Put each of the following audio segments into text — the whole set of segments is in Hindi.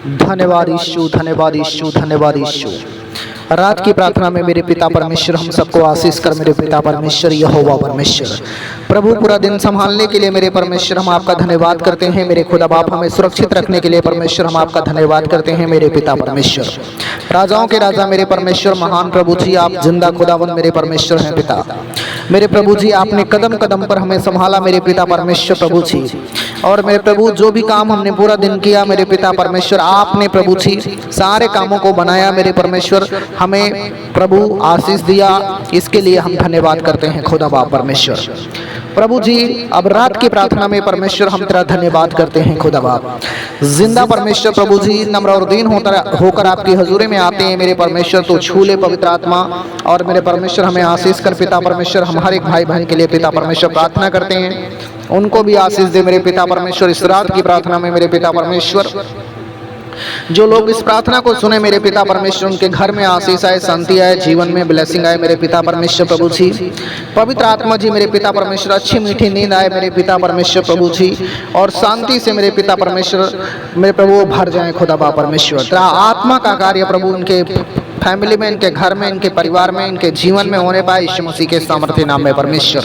धन्यवाद यीशु, धन्यवाद यीशु, धन्यवाद यीशु। रात की प्रार्थना में मेरे पिता परमेश्वर हम सबको आशीष कर मेरे पिता परमेश्वर यहोवा परमेश्वर प्रभु पूरा दिन संभालने के लिए मेरे परमेश्वर हम आपका धन्यवाद करते हैं। मेरे खुदा बाप हमें सुरक्षित रखने के लिए परमेश्वर हम आपका धन्यवाद करते हैं मेरे पिता परमेश्वर। राजाओं के राजा मेरे परमेश्वर महान प्रभु जी, आप जिंदा खुदावन मेरे परमेश्वर हैं पिता। मेरे प्रभु जी आपने कदम कदम पर हमें संभाला मेरे पिता परमेश्वर प्रभु जी। और मेरे प्रभु जो भी काम हमने पूरा दिन किया मेरे पिता परमेश्वर आपने प्रभु जी सारे कामों को बनाया मेरे परमेश्वर, हमें प्रभु आशीष दिया, इसके लिए हम धन्यवाद करते हैं खुदा बाप परमेश्वर। प्रभु जी अब रात की प्रार्थना में परमेश्वर हम तेरा धन्यवाद करते हैं खुदा बाप। जिंदा परमेश्वर प्रभु जी नम्र और दीन होकर आपकी हजूरी में आते हैं मेरे परमेश्वर, तो छू ले पवित्र आत्मा और मेरे परमेश्वर हमें आशीष कर पिता परमेश्वर। हम हर एक भाई बहन के लिए पिता परमेश्वर प्रार्थना करते हैं, उनको भी आशीष दे मेरे पिता परमेश्वर। इस रात की प्रार्थना में मेरे पिता परमेश्वर जो लोग इस प्रार्थना को सुने मेरे पिता परमेश्वर उनके घर में आशीष आए, शांति आए, जीवन में ब्लेसिंग आए मेरे पिता परमेश्वर प्रभु जी। पवित्र आत्मा जी मेरे पिता परमेश्वर अच्छी मीठी नींद आए मेरे पिता परमेश्वर प्रभु जी, और शांति से मेरे पिता परमेश्वर मेरे प्रभु भर जाए खुदा बा परमेश्वर। तेरा आत्मा का कार्य प्रभु उनके फैमिली में, इनके घर में, इनके परिवार में, इनके जीवन में होने पाए यीशु मसीह के सामर्थ्य नाम में परमेश्वर।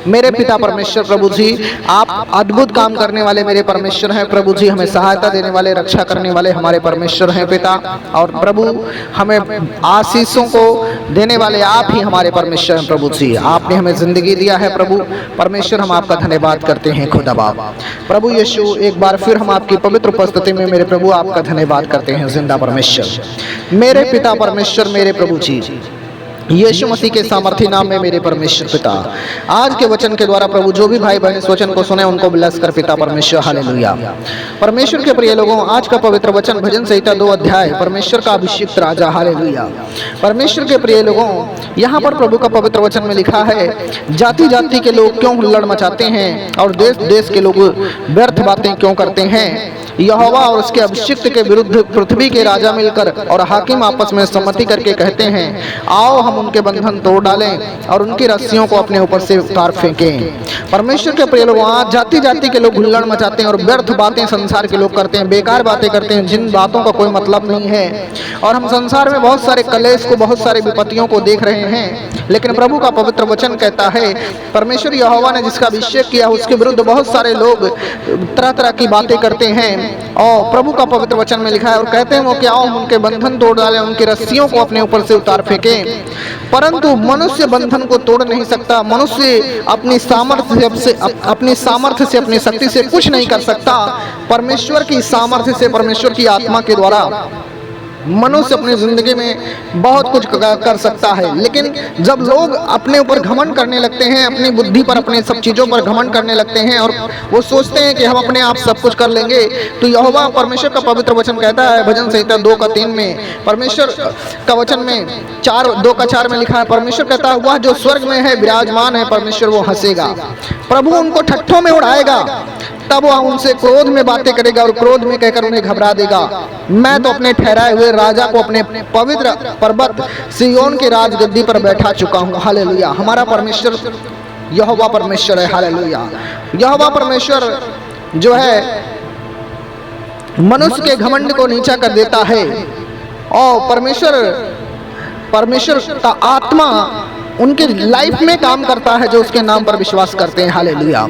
मेरे पिता परमेश्वर प्रभु जी आप अद्भुत काम करने वाले मेरे परमेश्वर हैं प्रभु जी, हमें सहायता देने वाले, रक्षा करने वाले हमारे परमेश्वर हैं पिता। और प्रभु हमें आशीषों को देने वाले आप ही हमारे परमेश्वर हैं प्रभु जी। आपने हमें जिंदगी दिया है प्रभु परमेश्वर, हम आपका धन्यवाद करते हैं खुदा बाप। प्रभु यीशु एक बार फिर हम आपकी पवित्र उपस्थिति में मेरे प्रभु आपका धन्यवाद करते हैं जिंदा परमेश्वर। मेरे पिता परमेश्वर मेरे प्रभु जी यीशु मसीह के सामर्थ्य नाम में मेरे परमेश्वर पिता, आज के वचन के द्वारा प्रभु जो भी भाई बहन इस वचन को सुने उनको ब्लेस कर पिता परमेश्वर। हालेलुया। परमेश्वर के प्रिय लोगों, आज का पवित्र वचन भजन संहिता 2 अध्याय परमेश्वर का अभिषिक्त राजा। हालेलुया। परमेश्वर के प्रिय लोगों, यहाँ पर प्रभु का पवित्र वचन में लिखा है, जाति जाति के लोग क्यों हुल्लड़ मचाते हैं और देश देश के लोग व्यर्थ बातें क्यों करते हैं। यहोवा और उसके अभिषिक्त के विरुद्ध पृथ्वी के राजा मिलकर और हाकिम आपस में सम्मति करके कहते हैं, आओ हम उनके बंधन तोड़ डालें और उनकी रस्सियों को अपने ऊपर से उतार फेंकें। परमेश्वर के प्रिय लोगों, आज जाति जाति के लोग हुल्लड़ मचाते हैं और व्यर्थ बातें संसार के लोग करते हैं, बेकार बातें करते हैं जिन बातों का कोई मतलब नहीं है। और हम संसार में बहुत सारे कलेश को, बहुत सारे विपत्तियों को देख रहे हैं, लेकिन प्रभु का पवित्र वचन कहता है परमेश्वर यहोवा ने जिसका अभिषेक किया उसके विरुद्ध बहुत सारे लोग तरह तरह की बातें करते हैं। और प्रभु का पवित्र वचन में लिखा है और कहते हैं वो क्या, आओ उनके बंधन तोड़ डालें, उनकी रस्सियों को अपने ऊपर से उतार फेंकें। परंतु मनुष्य बंधन को तोड़ नहीं सकता। मनुष्य अपनी सामर्थ्य से अपनी शक्ति से कुछ नहीं कर सकता। परमेश्वर की सामर्थ्य से, परमेश्वर की आत्मा के द्वारा मनुष्य अपनी जिंदगी में बहुत कुछ कर सकता है। लेकिन जब लोग अपने ऊपर घमंड करने लगते हैं, अपनी बुद्धि पर, अपने सब चीज़ों पर घमंड करने लगते हैं और वो सोचते हैं कि हम अपने आप सब कुछ कर लेंगे, तो यहोवा परमेश्वर का पवित्र वचन कहता है भजन संहिता 2:3 में, परमेश्वर का वचन में 2:4 में लिखा है, परमेश्वर कहता है वह जो स्वर्ग में है विराजमान है, परमेश्वर वो हंसेगा, प्रभु उनको ठट्ठों में उड़ाएगा, तब वह उनसे क्रोध में बातें करेगा और क्रोध में कहकर उन्हें घबरा देगा। मैं तो अपने ठहराए हुए राजा को अपने पवित्र पर्वत सिय्योन के राजगद्दी पर बैठा चुका हूँ। हालेलुया। हमारा परमेश्वर यहोवा परमेश्वर है। हालेलुया। यहोवा परमेश्वर जो है मनुष्य के घमंड को नीचा कर देता है और परमेश्वर का आत्मा उनके लाइफ में काम करता है जो उसके नाम पर विश्वास करते हैं। हालेलुया।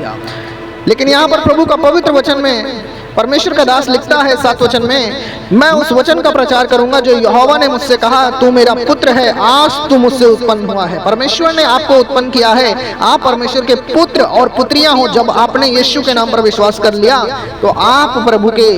लेकिन यहाँ पर प्रभु का पवित्र वचन में परमेश्वर का दास लिखता है 7 वचन में, मैं उस वचन का प्रचार करूंगा जो यहोवा ने मुझसे कहा, तू मेरा पुत्र है, आज तू मुझसे उत्पन्न हुआ है। परमेश्वर ने आपको उत्पन्न किया है, आप परमेश्वर के पुत्र और पुत्रियां हो। जब आपने यीशु के नाम पर विश्वास कर लिया तो आप प्रभु के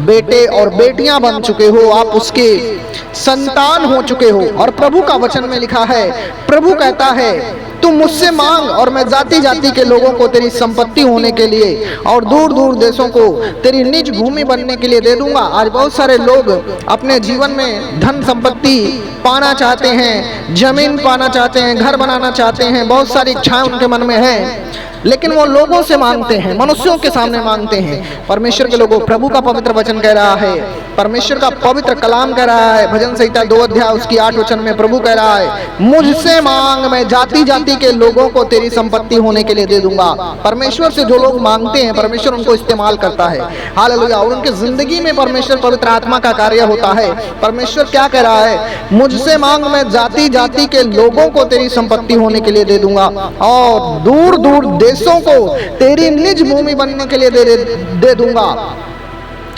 बेटे और बेटियां बन चुके हो, आप उसके संतान हो चुके हो। और प्रभु का वचन में लिखा है, प्रभु कहता है तुम मुझसे मांग और मैं जाति जाति के लोगों को तेरी संपत्ति होने के लिए और दूर दूर देशों को तेरी निज भूमि बनने के लिए दे दूंगा। आज बहुत सारे लोग अपने जीवन में धन संपत्ति पाना चाहते हैं, जमीन पाना चाहते हैं, घर बनाना चाहते हैं, बहुत सारी इच्छाएं उनके मन में है, लेकिन वो लोगों से मांगते हैं, मनुष्यों के सामने मांगते हैं। परमेश्वर के लोगों, प्रभु का पवित्र वचन कह रहा है, परमेश्वर का पवित्र कलाम कह रहा है, भजन संहिता 2 अध्याय उसकी 8 वचन में प्रभु कह रहा है, मुझसे मांग, मैं जाति जाति के लोगों को तेरी संपत्ति होने के लिए दे दूंगा। परमेश्वर से जो लोग मांगते हैं, परमेश्वर उनको इस्तेमाल करता है। हालेलुया। और उनकी जिंदगी में परमेश्वर पवित्र आत्मा का कार्य होता है। परमेश्वर क्या कह रहा है, मुझसे मांग, मैं जाति जाति के लोगों को तेरी संपत्ति होने के लिए दे दूंगा और दूर दूर देशों को तेरी निज भूमि बनने के लिए दे दूंगा।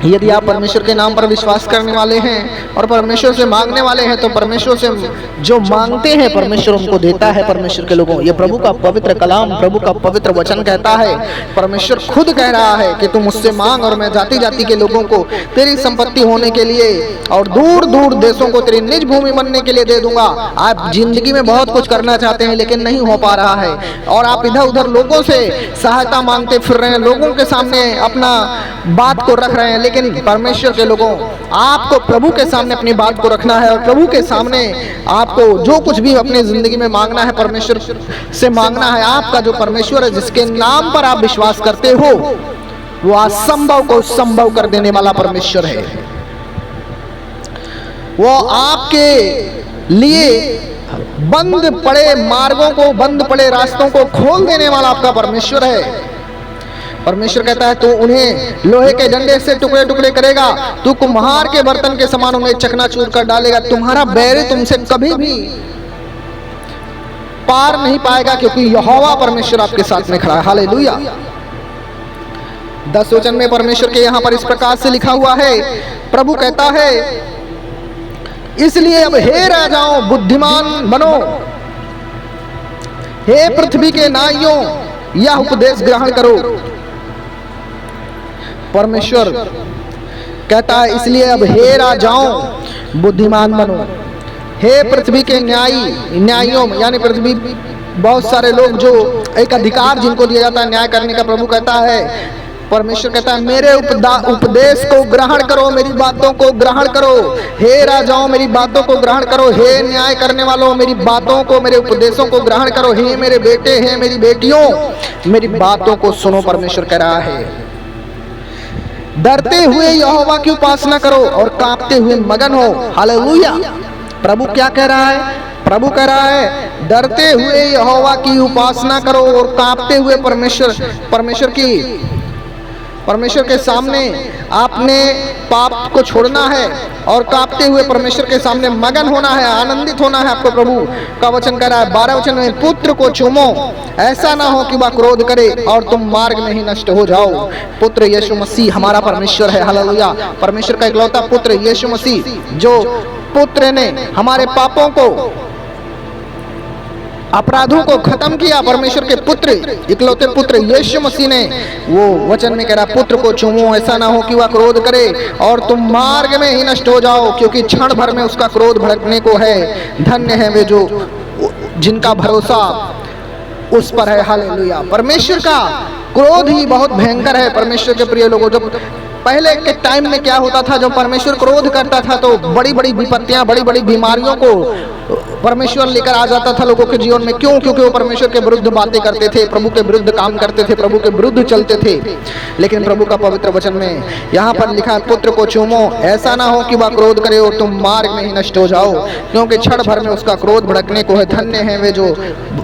यदि आप परमेश्वर के नाम पर विश्वास करने वाले हैं और परमेश्वर से मांगने वाले हैं, तो परमेश्वर से जो मांगते हैं परमेश्वर उनको देता है। परमेश्वर के लोगों, ये प्रभु का पवित्र कलाम, प्रभु का पवित्र वचन कहता है, परमेश्वर खुद कह रहा है कि तुम मुझसे मांग और मैं जाति जाति के लोगों को तेरी संपत्ति होने के लिए और दूर दूर देशों को तेरी निज भूमि बनने के लिए दे दूंगा। आप जिंदगी में बहुत कुछ करना चाहते हैं लेकिन नहीं हो पा रहा है और आप इधर उधर लोगों से सहायता मांगते फिर रहे हैं, लोगों के सामने अपना बात को रख रहे हैं। लेकिन परमेश्वर के लोगों, आपको प्रभु के सामने अपनी बात को रखना है और प्रभु के सामने आपको जो कुछ भी अपनी जिंदगी में मांगना है परमेश्वर से मांगना है। आपका जो परमेश्वर है, जिसके नाम पर आप विश्वास करते हो, वो असंभव को संभव कर देने वाला परमेश्वर है। वो आपके लिए बंद पड़े मार्गों को, बंद पड़े रास्तों को खोल देने वाला आपका परमेश्वर है। परमेश्वर कहता है, तू उन्हें लोहे के डंडे से टुकड़े टुकड़े करेगा, तू कुम्हार के बर्तन के समान उन्हें चकनाचूर कर डालेगा। तुम्हारा बैरी तुमसे कभी भी पार नहीं पाएगा, क्योंकि यहोवा परमेश्वर आपके साथ में खड़ा है। हालेलुया। 10 वचन में परमेश्वर के यहाँ पर इस प्रकार से लिखा हुआ है, प्रभु कहता है, इसलिए अब हे राजाओं बुद्धिमान बनो, हे पृथ्वी के नाइयों यह उपदेश ग्रहण करो। परमेश्वर कहता है, इसलिए अब हे राजाओं बुद्धिमान बनो, हे पृथ्वी के न्यायियों, यानी पृथ्वी बहुत सारे लोग जो एक अधिकार जिनको दिया जाता है न्याय करने का, प्रभु कहता है, परमेश्वर कहता है, मेरे उपदेश को ग्रहण करो, मेरी बातों को ग्रहण करो। हे राजाओं मेरी बातों को ग्रहण करो, हे न्याय करने वालों मेरी बातों को, मेरे उपदेशों को ग्रहण करो। हे मेरे बेटे, हे मेरी बेटियों, मेरी बातों को सुनो। परमेश्वर कह रहा है, डरते हुए यहोवा की उपासना करो और कांपते हुए मगन हो। हालेलुया। प्रभु क्या कह रहा है? प्रभु कह रहा है, डरते हुए यहोवा की उपासना करो और कांपते हुए परमेश्वर के सामने आपने पाप को छोड़ना है और कांपते हुए परमेश्वर के सामने मगन होना है, आनंदित होना है। आपको प्रभु का वचन कह रहा है 12 वचन में, पुत्र को चूमो, ऐसा ना हो कि वह क्रोध करे और तुम मार्ग में ही नष्ट हो जाओ। पुत्र यीशु मसीह हमारा परमेश्वर है। हालेलुया। परमेश्वर का इकलौता पुत्र यीशु मसीह, जो पुत्र ने हमारे पापों को, अपराधों को खत्म किया, परमेश्वर के पुत्र, इकलौते पुत्र यीशु मसीह ने, वो वचन में कह रहा, पुत्र को चूमो, ऐसा ना हो कि वह क्रोध करे और तुम मार्ग में ही नष्ट हो जाओ, क्योंकि क्षण भर में उसका क्रोध भड़कने को है। धन्य है वे जो जिनका भरोसा उस पर है। हालेलुया। परमेश्वर का क्रोध ही बहुत भयंकर है। परमेश्वर के प्रिय लोगों, जब पहले के टाइम में क्या होता था, जब परमेश्वर क्रोध करता था तो बड़ी बड़ी विपत्तियां, बड़ी बड़ी बीमारियों को परमेश्वर लेकर आ जाता था लोगों के जीवन में। क्यों? क्योंकि वो परमेश्वर के विरुद्ध बातें करते थे, प्रभु के विरुद्ध काम करते थे, प्रभु के विरुद्ध चलते थे। लेकिन प्रभु का पवित्र वचन में यहाँ पर लिखा है, पुत्र को चूमो, ऐसा ना हो कि वह क्रोध करे और तुम मार्ग में ही नष्ट हो जाओ, क्योंकि क्षण भर में उसका क्रोध भड़कने को है। धन्य है वे जो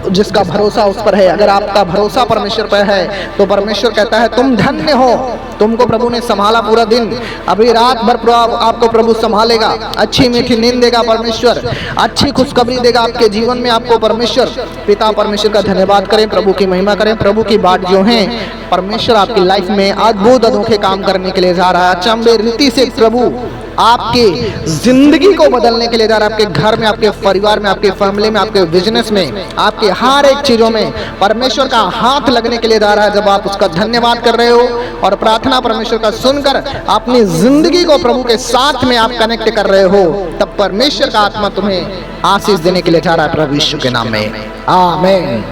जिसका भरोसा उस पर है। अगर आपका भरोसा परमेश्वर पर है तो परमेश्वर कहता है, तुम धन्य हो, तुमको प्रभु ने संभाला पूरा दिन, अभी रात भर आपको प्रभु संभालेगा, अच्छी मीठी नींद देगा परमेश्वर, अच्छी खुशखबरी देगा आपके जीवन में। आपको परमेश्वर पिता परमेश्वर का धन्यवाद करें, प्रभु की महिमा करें। प्रभु की बात जो है, परमेश्वर आपकी लाइफ में अद्भुत अनोखे काम करने के लिए जा रहा है। अचंभे रीति से प्रभु आपकी जिंदगी को बदलने के लिए जा रहा है। आपके घर में, आपके परिवार में, आपके फैमिली में, आपके बिजनेस में, आपके हर एक चीजों में परमेश्वर का हाथ लगने के लिए जा रहा है। जब आप उसका धन्यवाद कर रहे हो और प्रार्थना परमेश्वर का सुनकर अपनी जिंदगी को प्रभु के साथ में आप कनेक्ट कर रहे हो, तब परमेश्वर का आत्मा तुम्हें आशीष देने के लिए जा रहा है प्रभु यीशु के नाम में। आमीन।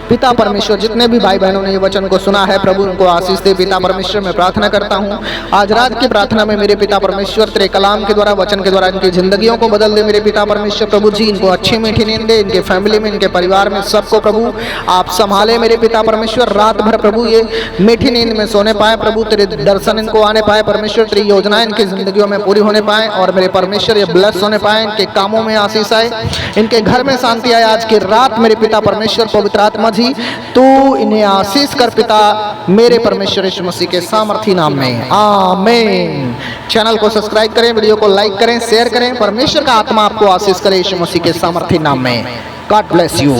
पिता परमेश्वर जितने भी भाई बहनों ने ये वचन को सुना है प्रभु उनको आशीष दे। पिता परमेश्वर मैं प्रार्थना करता हूँ आज रात की प्रार्थना में मेरे पिता परमेश्वर तेरे कलाम के द्वारा वचन के द्वारा इनकी जिंदगियों को बदल दे मेरे पिता परमेश्वर। प्रभु जी इनको अच्छी मीठी नींद दे, इनके फैमिली में इनके परिवार में सबको प्रभु आप संभाले मेरे पिता परमेश्वर। रात भर प्रभु ये मीठी नींद में सोने पाए प्रभु, तेरे दर्शन इनको आने पाए परमेश्वर, तेरी योजनाएं इनकी जिंदगियों में पूरी होने पाए और मेरे परमेश्वर ये ब्लेस होने पाए, इनके कामों में आशीष आए, इनके घर में शांति आए। आज की रात मेरे पिता परमेश्वर पवित्र आत्मा जी तू इन्हें आशीष कर पिता मेरे परमेश्वर यीशु मसीह के सामर्थी नाम में आमीन। चैनल को सब्सक्राइब करें, वीडियो को लाइक करें, शेयर करें। परमेश्वर का आत्मा आपको आशीष करे यीशु मसीह के सामर्थी नाम में। God bless you.